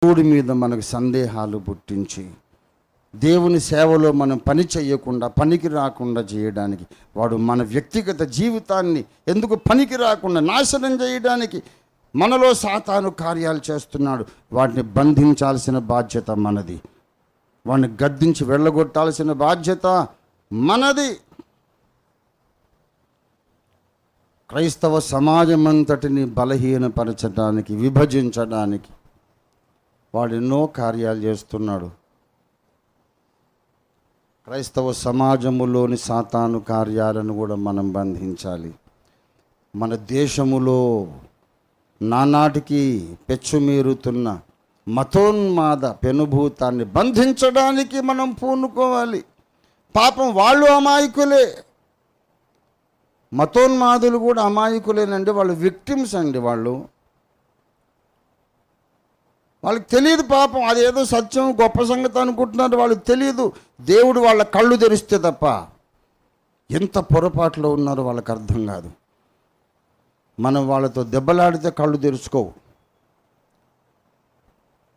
దేవుడి మీద మనకు సందేహాలు పుట్టించి దేవుని సేవలో మనం పని చేయకుండా, పనికి రాకుండా చేయడానికి, వాడు మన వ్యక్తిగత జీవితాన్ని ఎందుకు పనికి రాకుండా నాశనం చేయడానికి మనలో సాతాను కార్యాలు చేస్తున్నాడు. వాటిని బంధించాల్సిన బాధ్యత మనది. వాడిని గద్దించి వెళ్ళగొట్టాల్సిన బాధ్యత మనది. క్రైస్తవ సమాజం అంతటిని బలహీనపరచడానికి, విభజించడానికి వాడు ఎన్నో కార్యాలు చేస్తున్నాడు. క్రైస్తవ సమాజములోని సాతాను కార్యాలను కూడా మనం బంధించాలి. మన దేశములో నానాటికి పెచ్చుమీరుతున్న మతోన్మాద పెనుభూతాన్ని బంధించడానికి మనం పూనుకోవాలి. పాపం వాళ్ళు అమాయకులే, మతోన్మాదులు కూడా అమాయకులేనండి. వాళ్ళు విక్టిమ్స్ అండి. వాళ్ళకి తెలియదు పాపం, అదేదో సత్యం గొప్ప సంగతి అనుకుంటున్నారు. వాళ్ళకి తెలియదు. దేవుడు వాళ్ళ కళ్ళు తెరిస్తే తప్ప ఎంత పొరపాట్లో ఉన్నారో వాళ్ళకి అర్థం కాదు. మనం వాళ్ళతో దెబ్బలాడితే కళ్ళు తెరుచుకోవు,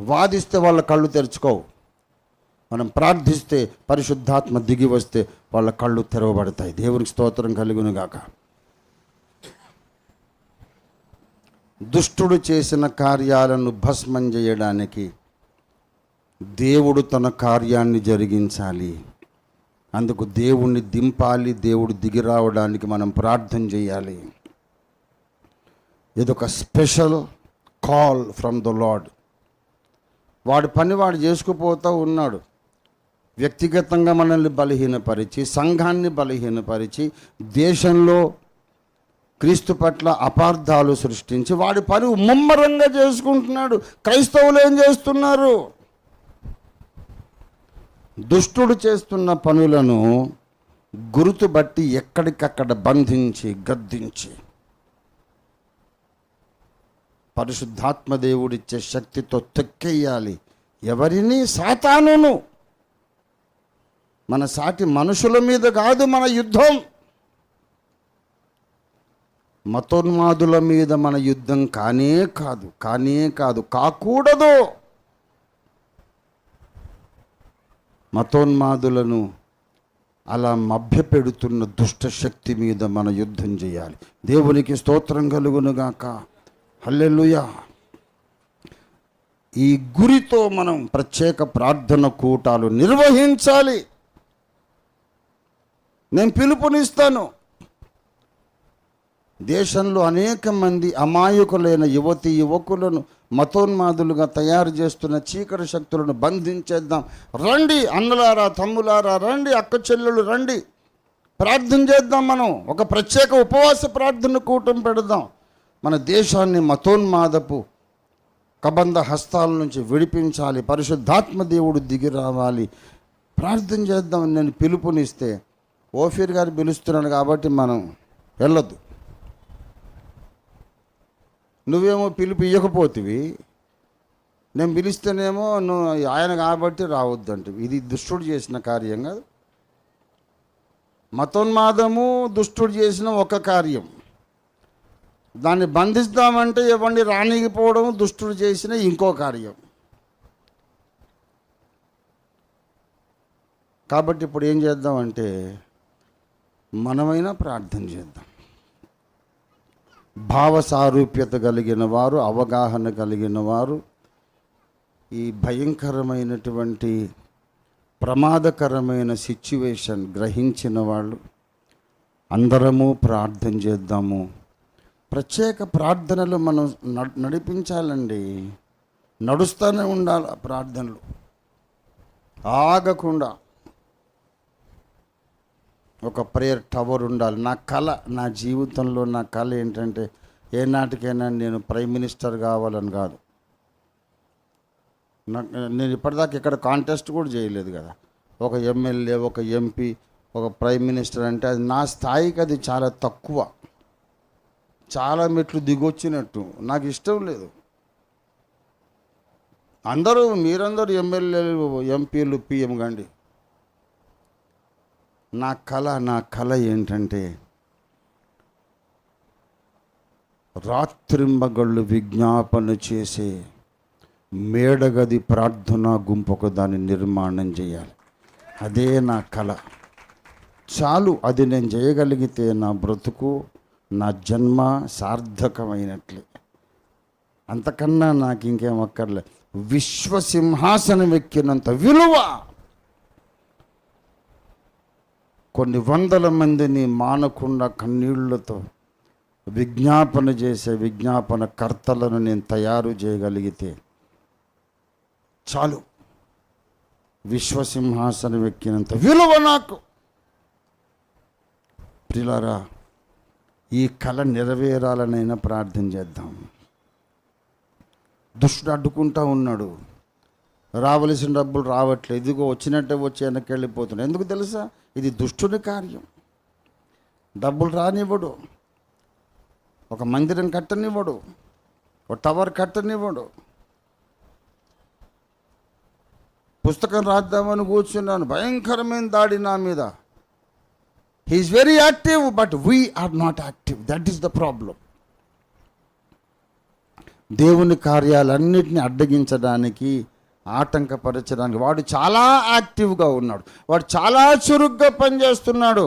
వాదిస్తే వాళ్ళ కళ్ళు తెరుచుకోవు. మనం ప్రార్థిస్తే పరిశుద్ధాత్మ దిగి వస్తే వాళ్ళ కళ్ళు తెరవబడతాయి. దేవునికి స్తోత్రం కలుగునుగాక. దుష్టుడు చేసిన కార్యాలను భస్మం చేయడానికి దేవుడు తన కార్యాన్ని జరిగించాలి. అందుకు దేవుణ్ణి దింపాలి. దేవుడు దిగి రావడానికి మనం ప్రార్థన చేయాలి. ఇదొక special call from the lord. వాడి పని వాడు చేసుకుపోతూ ఉన్నాడు. వ్యక్తిగతంగా మనల్ని బలహీనపరిచి, సంఘాన్ని బలహీనపరిచి, దేశంలో క్రీస్తు పట్ల అపార్థాలు సృష్టించి వాడి పని ముమ్మరంగా చేసుకుంటున్నాడు. క్రైస్తవులు ఏం చేస్తున్నారు? దుష్టుడు చేస్తున్న పనులను గుర్తుబట్టి ఎక్కడికక్కడ బంధించి, గద్దించి, పరిశుద్ధాత్మ దేవుడిచ్చే శక్తితో తొక్కేయాలి. ఎవరిని? సాతానును. మన సాటి మనుషుల మీద కాదు మన యుద్ధం. మతోన్మాదుల మీద మన యుద్ధం కానే కాదు, కాకూడదు. మతోన్మాదులను అలా మభ్యపెడుతున్న దుష్ట శక్తి మీద మన యుద్ధం చేయాలి. దేవునికి స్తోత్రం కలుగునుగాక. హల్లెలూయా. ఈ గురితో మనం ప్రత్యేక ప్రార్థన కూటాలు నిర్వహించాలి. నేను పిలుపునిస్తాను. దేశంలో అనేక మంది అమాయకులైన యువతీ యువకులను మతోన్మాదులుగా తయారు చేస్తున్న చీకటి శక్తులను బంధించేద్దాం. రండి అన్నలారా, తమ్ములారా, రండి అక్క చెల్లెలు, రండి ప్రార్థన చేద్దాం. మనం ఒక ప్రత్యేక ఉపవాస ప్రార్థన కూటం పెడదాం. మన దేశాన్ని మతోన్మాదపు కబంధ హస్తాల నుంచి విడిపించాలి. పరిశుద్ధాత్మ దేవుడు దిగి రావాలి. ప్రార్థన చేద్దాం. నేను పిలుపునిస్తే ఓఫీర్ గారు పిలుస్తున్నాడు కాబట్టి మనం వెళ్ళొద్దు. నువ్వేమో పిలుపు ఇవ్వకపోతివి, నేను పిలిస్తేనేమో నువ్వు ఆయన కాబట్టి రావద్దంటే ఇది దుష్టుడు చేసిన కార్యం కాదు. మతోన్మాదము దుష్టుడు చేసిన ఒక కార్యం. దాన్ని బంధిస్తామంటే ఇవ్వండి రానిగిపోవడం దుష్టుడు చేసిన ఇంకో కార్యం. కాబట్టి ఇప్పుడు ఏం చేద్దామంటే మనమైనా ప్రార్థన చేద్దాం. భావ సారూప్యత కలిగిన వారు, అవగాహన కలిగిన వారు, ఈ భయంకరమైనటువంటి ప్రమాదకరమైన సిచ్యువేషన్ గ్రహించిన వాళ్ళు అందరము ప్రార్థన చేద్దాము. ప్రత్యేక ప్రార్థనలు మనం నడిపించాలండి. నడుస్తూనే ఉండాలి ప్రార్థనలు ఆగకుండా. ఒక ప్రేయర్ టవర్ ఉండాలి. నా కళ, నా జీవితంలో నా కళ ఏంటంటే ఏనాటికైనా నేను ప్రైమ్ మినిస్టర్ కావాలని కాదు. నేను ఇప్పటిదాకా ఇక్కడ కాంటెస్ట్ కూడా చేయలేదు కదా. ఒక ఎమ్మెల్యే, ఒక ఎంపీ, ఒక ప్రైమ్ మినిస్టర్ అంటే అది నా స్థాయికి అది చాలా తక్కువ, చాలా మెట్లు దిగొచ్చినట్టు. నాకు ఇష్టం లేదు. మీరందరూ ఎమ్మెల్యేలు, ఎంపీలు, పిఎం కండి. నా కళ ఏంటంటే రాత్రింబగళ్ళు విజ్ఞాపన చేసే మేడగది ప్రార్థనా గుంపు ఒక దాన్ని నిర్మాణం చేయాలి. అదే నా కళ. చాలు, అది నేను చేయగలిగితే నా బ్రతుకు, నా జన్మ సార్థకమైనట్లే. అంతకన్నా నాకు ఇంకేం అక్కర్లే. విశ్వసింహాసనం ఎక్కినంత విలువ కొన్ని వందల మందిని మానకుండా కన్నీళ్లతో విజ్ఞాపన చేసే విజ్ఞాపన కర్తలను నేను తయారు చేయగలిగితే చాలు. విశ్వసింహాసనం ఎక్కినంత విలువ నాకు. ప్రియులారా, ఈ కళ నెరవేరాలనైనా ప్రార్థన చేద్దాం. దుష్టుడు అడ్డుకుంటా ఉన్నాడు, రావలసిన డబ్బులు రావట్లేదు, ఇదిగో వచ్చినట్టే వచ్చి వెనక్కి వెళ్ళిపోతున్నాడు. ఎందుకు తెలుసా? ఇది దుష్టుని కార్యం. డబ్బులు రానివ్వడు, ఒక మందిరం కట్టనివ్వడు, ఒక టవర్ కట్టనివ్వడు. పుస్తకం రాద్దామని కూర్చున్నాను, భయంకరమైన దాడి నా మీద. He is very active, but we are not active. That is the problem. దేవుని కార్యాలన్నిటిని అడ్డగించడానికి, ఆటంకపరచడానికి వాడు చాలా యాక్టివ్గా ఉన్నాడు, వాడు చాలా చురుగ్గా పనిచేస్తున్నాడు.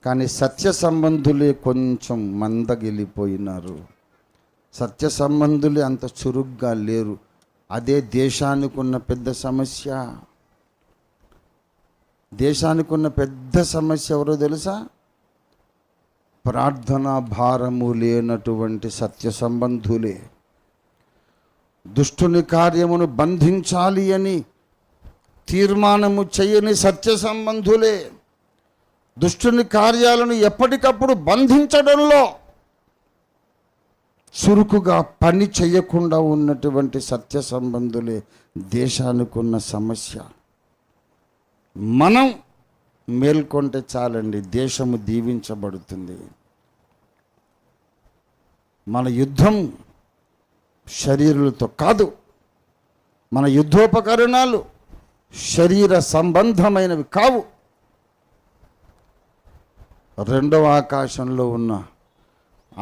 కానీ సత్య సంబంధులే కొంచెం మందగిలిపోయినారు. సత్య సంబంధులే అంత చురుగ్గా లేరు. అదే దేశానికి ఉన్న పెద్ద సమస్య. దేశానికి ఉన్న పెద్ద సమస్య ఎవరో తెలుసా? ప్రార్థనా భారము లేనటువంటి సత్య సంబంధులే. దుష్టుని కార్యమును బంధించాలి అని తీర్మానము చేయని సత్య సంబంధులే. దుష్టుని కార్యాలను ఎప్పటికప్పుడు బంధించడంలో చురుకుగా పని చేయకుండా ఉన్నటువంటి సత్య సంబంధులే దేశానికి ఉన్న సమస్య. మనం మేల్కొంటే చాలండి, దేశము దీవించబడుతుంది. మన యుద్ధం శరీరులతో కాదు, మన యుద్ధోపకరణాలు శరీర సంబంధమైనవి కావు. రెండవ ఆకాశంలో ఉన్న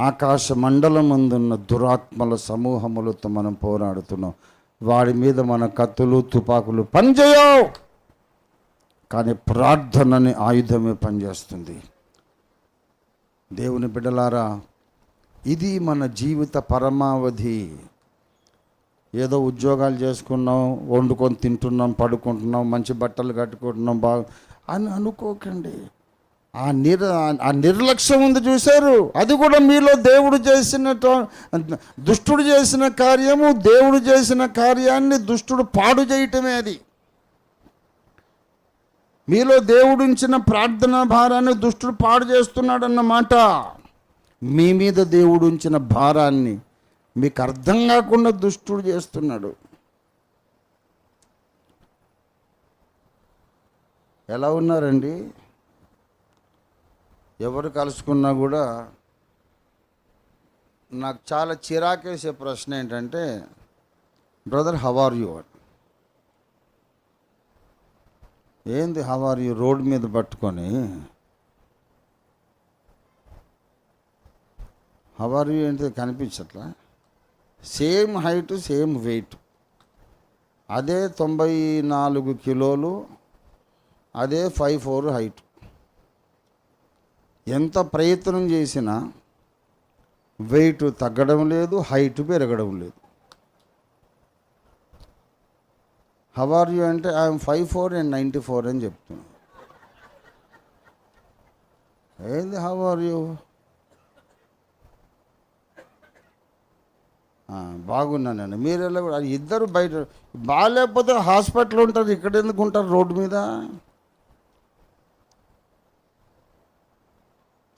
ఆకాశ మండలం ముందున్న దురాత్మల సమూహములతో మనం పోరాడుతున్నాం. వాడి మీద మన కత్తులు తుపాకులు పనిచేయవు, కానీ ప్రార్థనని ఆయుధమే పనిచేస్తుంది. దేవుని బిడ్డలారా, ఇది మన జీవిత పరమావధి. ఏదో ఉద్యోగాలు చేసుకున్నాం, వండుకొని తింటున్నాం, పడుకుంటున్నాం, మంచి బట్టలు కట్టుకుంటున్నాం అని అనుకోకండి. ఆ నిర్లక్ష్యం ఉంది చూశారు, అది కూడా మీలో దేవుడు చేసిన, దుష్టుడు చేసిన కార్యము. దేవుడు చేసిన కార్యాన్ని దుష్టుడు పాడు చేయటమే అది. మీలో దేవుడించిన ప్రార్థనా భారాన్ని దుష్టుడు పాడు చేస్తున్నాడు అన్నమాట. మీ మీద దేవుడించిన భారాన్ని మీకు అర్థం కాకుండా దుష్టుడు చేస్తున్నాడు. ఎలా ఉన్నారండి? ఎవరు కలుసుకున్నా కూడా నాకు చాలా చిరాకేసే ప్రశ్న ఏంటంటే, బ్రదర్ హౌ ఆర్ యు? ఏంది హౌ ఆర్ యు? రోడ్డు మీద పట్టుకొని హౌ ఆర్ యు ఏంటి కనిపించట్లా? సేమ్ హైట్, సేమ్ వెయిట్, అదే 94 కిలోలు, అదే 5'4" హైట్. ఎంత ప్రయత్నం చేసినా వెయిట్ తగ్గడం లేదు, హైట్ పెరగడం లేదు. హౌ ఆర్ యూ అంటే ఐఎమ్ 5'4" and 94 అని చెప్తున్నాను. ఏంది హౌ ఆర్ యూ? బాగున్నానండి. మీరు ఎలా? ఇద్దరు బయట బాగాలేకపోతే హాస్పిటల్ ఉంటారు, ఇక్కడ ఎందుకు ఉంటారు రోడ్డు మీద?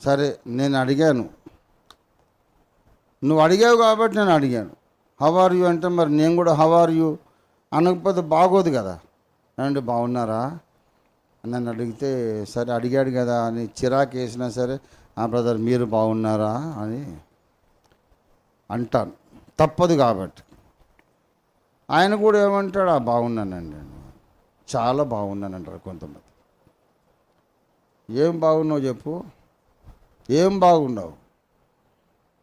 సరే, నేను అడిగాను, నువ్వు అడిగావు కాబట్టి నేను అడిగాను హౌ ఆర్ యూ అంటే, మరి నేను కూడా హౌ ఆర్ యూ అనకపోతే బాగోదు కదా. అండి బాగున్నారా నన్ను అడిగితే, సరే అడిగాడు కదా అని చిరాకు వేసినా సరే, బ్రదర్ మీరు బాగున్నారా అని అంటాను, తప్పదు కాబట్టి. ఆయన కూడా ఏమంటాడు, బాగున్నానండి, చాలా బాగున్నానంటారు కొంతమంది. ఏం బాగున్నావు చెప్పు, ఏం బాగున్నావు?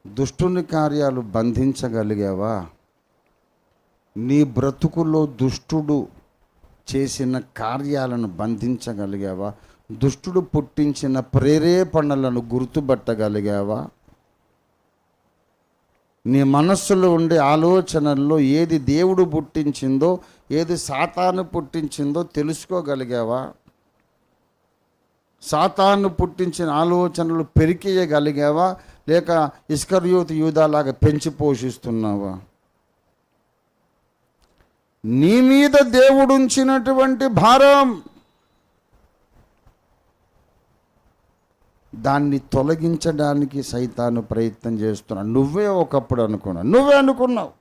దుష్టుని కార్యాలు బంధించగలిగావా? నీ బ్రతుకులో దుష్టుడు చేసిన కార్యాలను బంధించగలిగావా? దుష్టుడు పుట్టించిన ప్రేరేపణలను గుర్తుపట్టగలిగావా? నీ మనస్సులో ఉండే ఆలోచనల్లో ఏది దేవుడు పుట్టించిందో, ఏది సాతాను పుట్టించిందో తెలుసుకోగలిగావా? సాతాను పుట్టించిన ఆలోచనలు పెరికేయగలిగావా, లేక ఇస్కరియోతు యూదాలాగా పెంచి పోషిస్తున్నావా? నీ మీద దేవుడుంచినటువంటి భారం, దాన్ని తొలగించడానికి సైతాను ప్రయత్నం చేస్తున్నాడు. నువ్వే ఒకప్పుడు అనుకున్నావు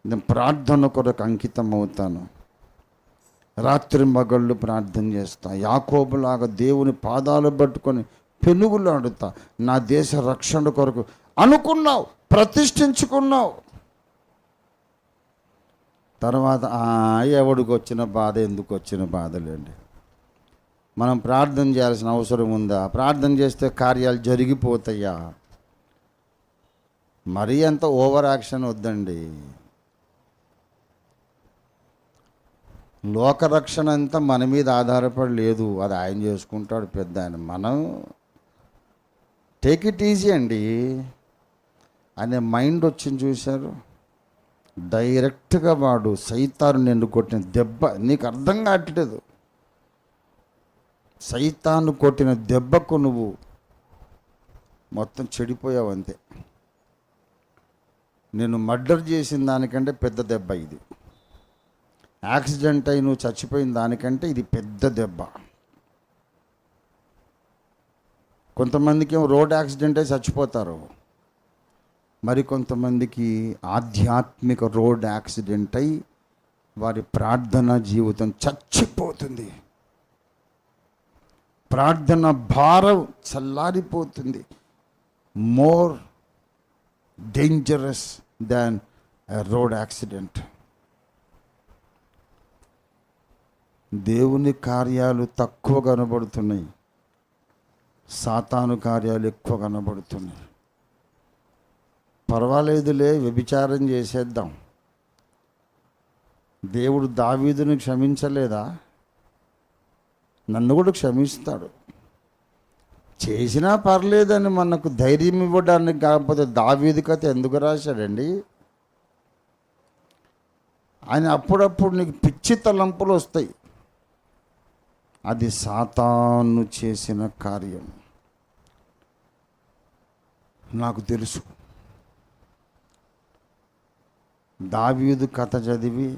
నేను ప్రార్థన కొరకు అంకితం అవుతాను, రాత్రి మగళ్ళు ప్రార్థన చేస్తా, యాకోబులాగా దేవుని పాదాలు పట్టుకొని పెనుగులాడుతా, నా దేశ రక్షణ కొరకు అనుకున్నావు, ప్రతిష్ఠించుకున్నావు. తర్వాత ఎవడికి వచ్చిన బాధ, ఎందుకు వచ్చిన బాధలేండి. మనం ప్రార్థన చేయాల్సిన అవసరం ఉందా? ప్రార్థన చేస్తే కార్యాలు జరిగిపోతాయా? మరీ అంత ఓవర్ యాక్షన్ వద్దండి. లోకరక్షణ అంతా మన మీద ఆధారపడి లేదు, అది ఆయన చేసుకుంటాడు పెద్ద ఆయన. మనం టేక్ ఇట్ ఈజీ అండి అనే మైండ్ వచ్చింది చూశారు. డైరెక్ట్గా వాడు సైతాను నిన్ను కొట్టిన దెబ్బ నీకు అర్థం కావట్లేదు. సైతాను కొట్టిన దెబ్బకు నువ్వు మొత్తం చెడిపోయావు అంతే. నేను మర్డర్ చేసిన దానికంటే పెద్ద దెబ్బ ఇది. యాక్సిడెంట్ అయి నువ్వు చచ్చిపోయిన దానికంటే ఇది పెద్ద దెబ్బ. కొంతమందికి ఏమో రోడ్ యాక్సిడెంట్ అయి చచ్చిపోతారు, మరి కొంతమందికి ఆధ్యాత్మిక రోడ్ యాక్సిడెంట్ అయి వారి ప్రార్థన జీవితం చచ్చిపోతుంది. ప్రార్థన భారం చల్లారిపోతుంది. More dangerous than road accident. దేవుని కార్యాలు తక్కువ కనబడుతున్నాయి, సాతాను కార్యాలు ఎక్కువ కనబడుతున్నాయి. పర్వాలేదులే, వ్యభిచారం చేసేద్దాం. దేవుడు దావీదుని క్షమించలేదా? నన్ను కూడా క్షమిస్తాడు. చేసినా పర్లేదని మనకు ధైర్యం ఇవ్వడానికి, కాకపోతే దావీదు కథ ఎందుకు రాశాడండి? ఆయన అప్పుడప్పుడు నీకు పిచ్చి తలంపులు వస్తాయి, అది సాతాను చేసిన కార్యం. నాకు తెలుసు. దావీదు కథ చదివి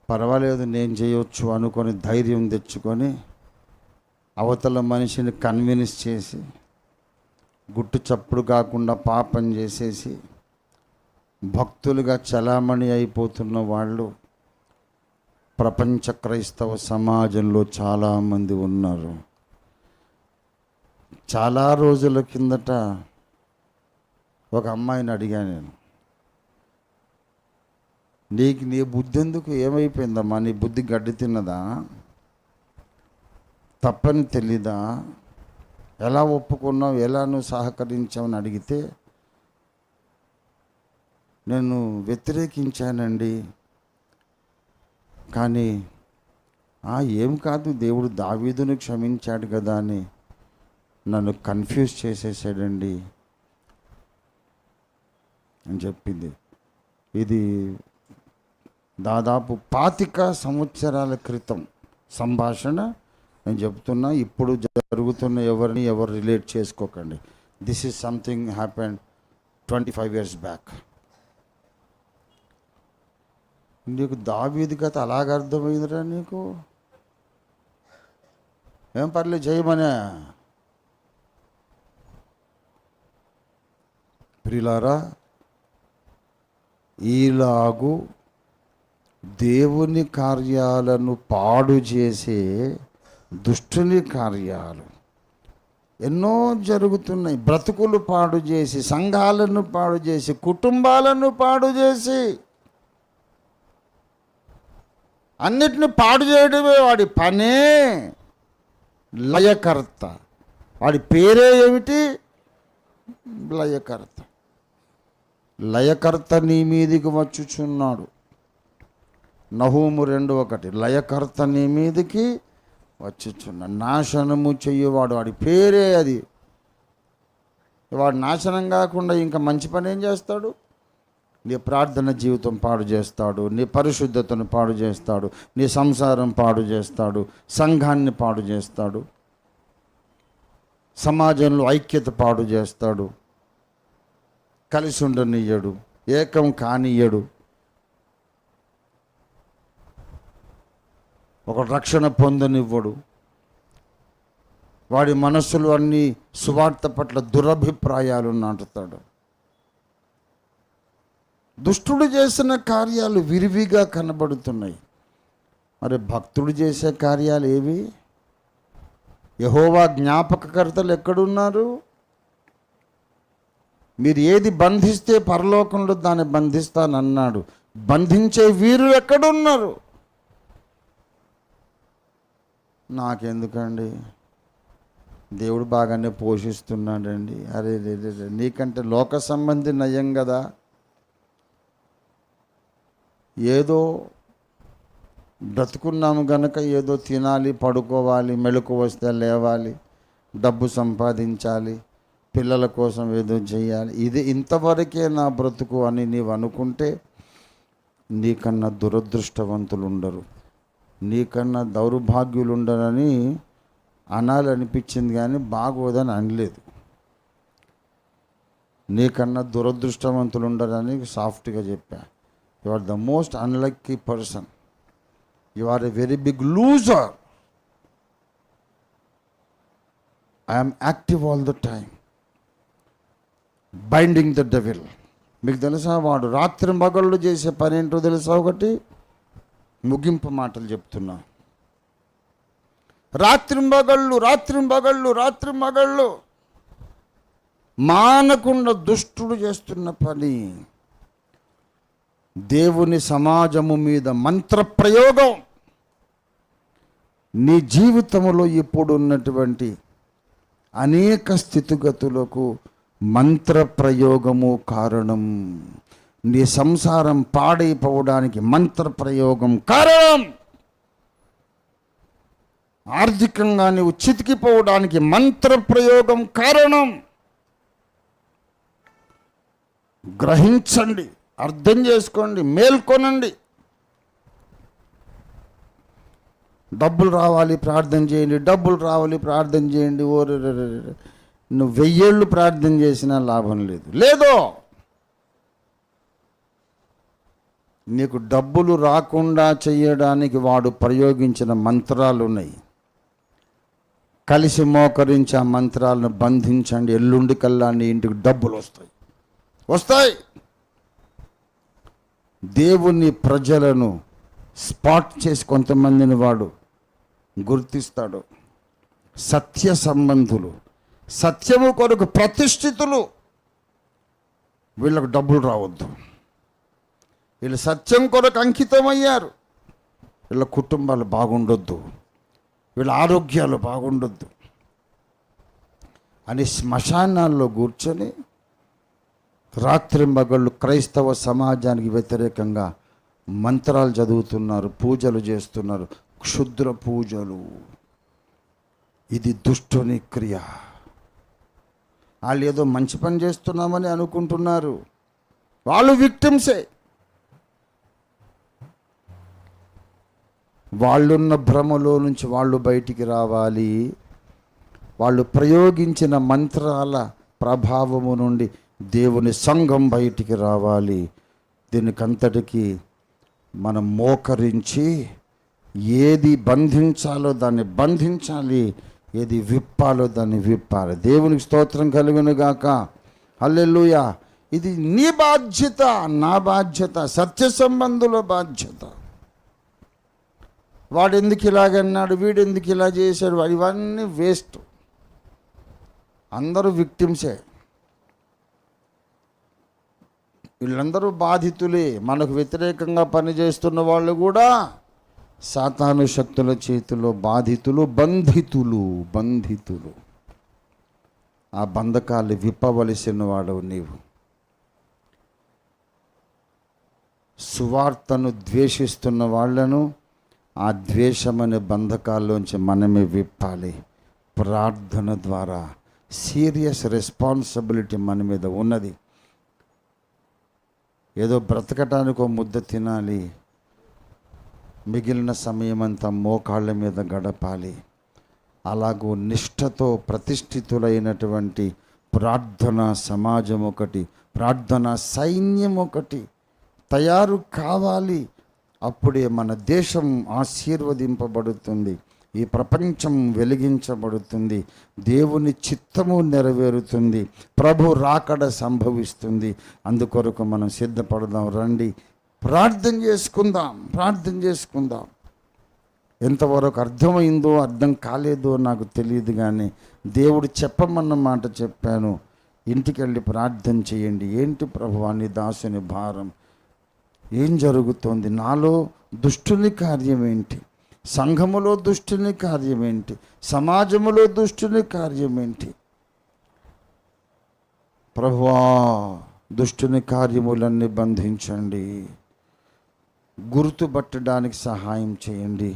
పర్వాలేదు నేను చేయొచ్చు అనుకొని ధైర్యం తెచ్చుకొని అవతల మనిషిని కన్విన్స్ చేసి గుట్టు చప్పుడు కాకుండా పాపం చేసేసి భక్తులుగా చలామణి అయిపోతున్న వాళ్ళు ప్రపంచ క్రైస్తవ సమాజంలో చాలామంది ఉన్నారు. చాలా రోజుల కిందట ఒక అమ్మాయిని అడిగాను నేను, నీకు నీ బుద్ధి ఎందుకు ఏమైపోయిందమ్మా? నీ బుద్ధి గడ్డి తిన్నదా? తప్పని తెలీదా? ఎలా ఒప్పుకున్నావు, ఎలా నువ్వు సహకరించావని అడిగితే, నేను వ్యతిరేకించానండి, కానీ ఏం కాదు, దేవుడు దావీదును క్షమించాడు కదా అని నన్ను కన్ఫ్యూజ్ చేసేసాడండి అని చెప్పింది. ఇది దాదాపు 25 సంవత్సరాల క్రితం సంభాషణ నేను చెప్తున్నా. ఇప్పుడు జరుగుతున్న ఎవరిని ఎవరు రిలేట్ చేసుకోకండి. This is something happened 25 years back. నీకు దావీదు కథ అలాగ అర్థమైందిరా నీకు? ఏం పర్లేదు చేయమనే. ప్రియులారా, ఈలాగు దేవుని కార్యాలను పాడు చేసే దుష్టుని కార్యాలు ఎన్నో జరుగుతున్నాయి. బ్రతుకులు పాడు చేసి, సంఘాలను పాడు చేసి, కుటుంబాలను పాడు చేసి, అన్నిటిని పాడు చేయడమే వాడి పనే. లయకర్త. వాడి పేరే ఏమిటి? లయకర్త. లయకర్త నీ మీదికి వచ్చుచున్నాడు. నహూము 2:1 లయకర్త నీ మీదికి వచ్చుచున్నాడు. నాశనము చెయ్యవాడు, వాడి పేరే అది. వాడు నాశనం కాకుండా ఇంకా మంచి పని ఏం చేస్తాడు? నీ ప్రార్థన జీవితం పాడు చేస్తాడు, నీ పరిశుద్ధతను పాడు చేస్తాడు, నీ సంసారం పాడు చేస్తాడు, సంఘాన్ని పాడు చేస్తాడు, సమాజంలో ఐక్యత పాడు చేస్తాడు, కలిసి ఉండనియ్యడు, ఏకం కానియ్యడు, ఒక రక్షణ పొందనివ్వడు. వాడి మనస్సులు అన్నీ సువార్త పట్ల దురభిప్రాయాలు నాటుతాడు. దుష్టుడు చేసిన కార్యాలు విరివిగా కనబడుతున్నాయి. మరి భక్తుడు చేసే కార్యాలు ఏవి? యెహోవా జ్ఞాపకకర్తలు ఎక్కడున్నారు? మీరు ఏది బంధిస్తే పరలోకంలో దాన్ని బంధిస్తానన్నాడు. బంధించే వీరులు ఎక్కడున్నారు? నాకెందుకండి, దేవుడు బాగానే పోషిస్తున్నాడండి. అరే నీకంటే లోక సంబంధి నయం కదా. ఏదో బ్రతుకున్నాము గనక ఏదో తినాలి, పడుకోవాలి, మెళుకు వస్తే లేవాలి, డబ్బు సంపాదించాలి, పిల్లల కోసం ఏదో చేయాలి, ఇది ఇంతవరకే నా బ్రతుకు అని నీవు అనుకుంటే నీకన్నా దురదృష్టవంతులు ఉండరు, నీకన్నా దౌర్భాగ్యులు ఉండరని అనాలనిపించింది, కానీ బాగోదని అనలేదు. నీకన్నా దురదృష్టవంతులు ఉండరని సాఫ్ట్గా చెప్పా. You are the most unlucky person. You are a very big loser. I'm active all the time binding the devil. మీకు తెలుసా వాడు రాత్రి మగళ్ళు చేసే పని ఏంటో తెలుసా? ఒకటి ముగింపు మాటలు చెప్తున్నా. రాత్రి మగళ్ళు మానకుండా దుష్టుడు చేస్తున్న పని దేవుని సమాజము మీద మంత్రప్రయోగం. నీ జీవితంలో ఇప్పుడు ఉన్నటువంటి అనేక స్థితిగతులకు మంత్రప్రయోగము కారణం. నీ సంసారం పాడైపోవడానికి మంత్రప్రయోగం కారణం. ఆర్థికంగా నీవు చితికిపోవడానికి మంత్రప్రయోగం కారణం. గ్రహించండి, అర్థం చేసుకోండి, మేల్కొనండి. డబ్బులు రావాలి ప్రార్థన చేయండి, డబ్బులు రావాలి ప్రార్థన చేయండి. నువ్వు 1000 ఏళ్ళు ప్రార్థన చేసినా లాభం లేదు. లేదో నీకు డబ్బులు రాకుండా చేయడానికి వాడు ప్రయోగించిన మంత్రాలు ఉన్నాయి. కలిసి మోకరించి ఆ మంత్రాలను బంధించండి. ఎల్లుండి కల్లా నీ ఇంటికి డబ్బులు వస్తాయి. దేవుని ప్రజలను స్పాట్ చేసి కొంతమందిని వాడు గుర్తిస్తాడు. సత్య సంబంధులు, సత్యము కొరకు ప్రతిష్ఠితులు, వీళ్ళకు డబ్బులు రావద్దు. వీళ్ళు సత్యం కొరకు అంకితమయ్యారు. వీళ్ళ కుటుంబాలు బాగుండొద్దు, వీళ్ళ ఆరోగ్యాలు బాగుండొద్దు అని శ్మశానాల్లో కూర్చొని రాత్రింబగళ్ళు క్రైస్తవ సమాజానికి వ్యతిరేకంగా మంత్రాలు చదువుతున్నారు, పూజలు చేస్తున్నారు, క్షుద్ర పూజలు. ఇది దుష్టుని క్రియ. వాళ్ళు ఏదో మంచి పని చేస్తున్నామని అనుకుంటున్నారు. వాళ్ళు విక్టిమ్సే. వాళ్ళున్న భ్రమలో నుంచి వాళ్ళు బయటికి రావాలి. వాళ్ళు ప్రయోగించిన మంత్రాల ప్రభావము నుండి దేవుని సంఘం బయటికి రావాలి. దీనికంతటికి మనం మోకరించి ఏది బంధించాలో దాన్ని బంధించాలి, ఏది విప్పాలో దాన్ని విప్పాలి. దేవునికి స్తోత్రం కలుగును గాక. హల్లెలూయా. ఇది నీ బాధ్యత, నా బాధ్యత, సత్య సంబంధుల బాధ్యత. వాడెందుకు ఇలాగన్నాడు, వీడెందుకు ఇలా చేశాడు, ఇవన్నీ వేస్ట్. అందరూ విక్టిమ్సే. వీళ్ళందరూ బాధితులే. మనకు వ్యతిరేకంగా పనిచేస్తున్న వాళ్ళు కూడా సాతాను శక్తుల చేతిలో బాధితులు, బంధితులు. ఆ బంధకాలు విప్పవలసిన వాడవు నీవు. సువార్తను ద్వేషిస్తున్న వాళ్ళను ఆ ద్వేషమనే బంధకాల్లోంచి మనమే విప్పాలి. ప్రార్థన ద్వారా సీరియస్ రెస్పాన్సిబిలిటీ మన మీద ఉన్నది. ఏదో బ్రతకటానికి ఒక ముద్ద తినాలి, మిగిలిన సమయం అంతా మోకాళ్ళ మీద గడపాలి. అలాగూ నిష్ఠతో ప్రతిష్ఠితులైనటువంటి ప్రార్థనా సమాజం ఒకటి, ప్రార్థనా సైన్యం ఒకటి తయారు కావాలి. అప్పుడే మన దేశం ఆశీర్వదింపబడుతుంది, ఈ ప్రపంచం వెలిగించబడుతుంది, దేవుని చిత్తము నెరవేరుతుంది, ప్రభు రాకడ సంభవిస్తుంది. అందుకొరకు మనం సిద్ధపడదాం. రండి, ప్రార్థన చేసుకుందాం. ఎంతవరకు అర్థమైందో అర్థం కాలేదో నాకు తెలియదు, కానీ దేవుడు చెప్పమన్న మాట చెప్పాను. ఇంటికి వెళ్ళి ప్రార్థన చేయండి. ఏంటి ప్రభువా నీ దాసుని భారం? ఏం జరుగుతోంది? నాలో దుష్టుని కార్యం ఏంటి? సంఘములో దుష్టుని కార్యం ఏంటి? సమాజములో దుష్టుని కార్యం ఏంటి? ప్రభువా దుష్టుని కార్యములన్నీ బంధించండి, గుర్తుపట్టడానికి సహాయం చేయండి.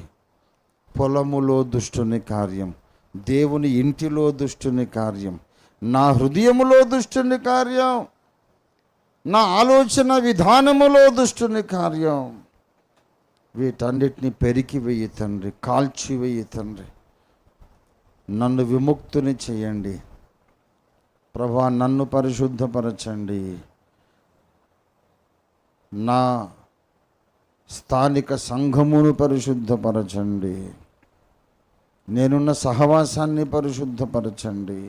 పొలములో దుష్టుని కార్యం, దేవుని ఇంటిలో దుష్టుని కార్యం, నా హృదయములో దుష్టుని కార్యం, నా ఆలోచన విధానములో దుష్టుని కార్యం, వీటన్నిటిని పెరికివేయి తండ్రి, కాల్చివేయి తండ్రి. నన్ను విముక్తుని చేయండి ప్రభువా, నన్ను పరిశుద్ధపరచండి. నా స్థానిక సంఘమును పరిశుద్ధపరచండి, నేనున్న సహవాసాన్ని పరిశుద్ధపరచండి.